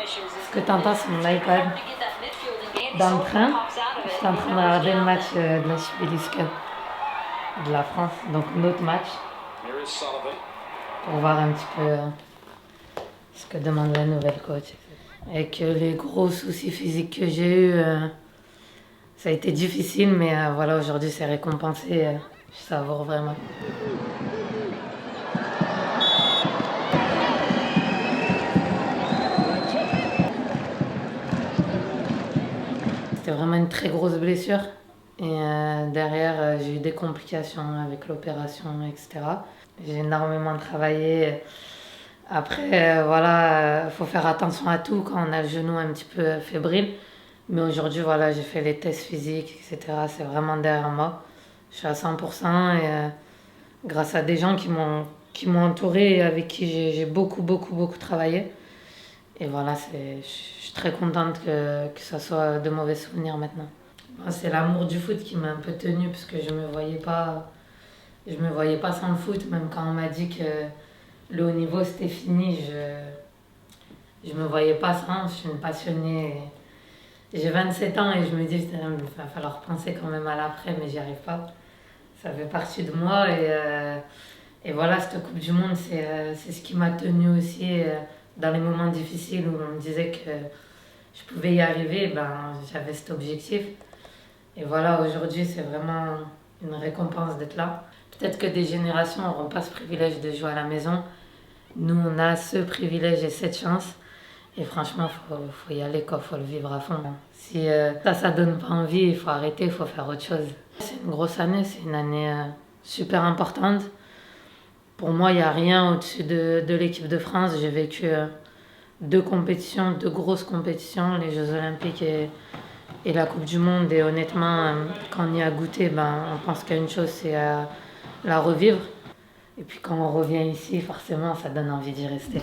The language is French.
Ce que tu entends, c'est mon iPad. Dans le train, j'étais en train de regarder le match de la Sibelius Cup de la France, donc notre match, pour voir un petit peu ce que demande la nouvelle coach. Avec les gros soucis physiques que j'ai eus, ça a été difficile, mais voilà, aujourd'hui c'est récompensé, je savoure vraiment. C'était vraiment une très grosse blessure. Et derrière, j'ai eu des complications avec l'opération, etc. J'ai énormément travaillé. Après, voilà, il faut faire attention à tout quand on a le genou un petit peu fébrile. Mais aujourd'hui, voilà, j'ai fait les tests physiques, etc. C'est vraiment derrière moi. Je suis à 100% et grâce à des gens qui m'ont entouré et avec qui j'ai beaucoup travaillé. Et voilà, je suis très contente que ça soit de mauvais souvenirs maintenant. C'est l'amour du foot qui m'a un peu tenue parce que je me voyais pas sans le foot. Même quand on m'a dit que le haut niveau c'était fini, je me voyais pas sans. Je suis une passionnée. J'ai 27 ans et je me dis il va falloir penser quand même à l'après, mais j'y arrive pas. Ça fait partie de moi et voilà, cette Coupe du Monde, c'est ce qui m'a tenue aussi dans les moments difficiles où on me disait que je pouvais y arriver. Ben, j'avais cet objectif. Et voilà, aujourd'hui, c'est vraiment une récompense d'être là. Peut-être que des générations n'auront pas ce privilège de jouer à la maison. Nous, on a ce privilège et cette chance. Et franchement, faut y aller, quoi. Faut le vivre à fond. Si ça donne pas envie, il faut arrêter, il faut faire autre chose. C'est une grosse année, c'est une année super importante. Pour moi, il n'y a rien au-dessus de l'équipe de France. J'ai vécu deux compétitions, deux grosses compétitions, les Jeux Olympiques et la Coupe du Monde. Et honnêtement, quand on y a goûté, ben, on pense qu'il y a une chose, c'est la revivre. Et puis quand on revient ici, forcément, ça donne envie d'y rester.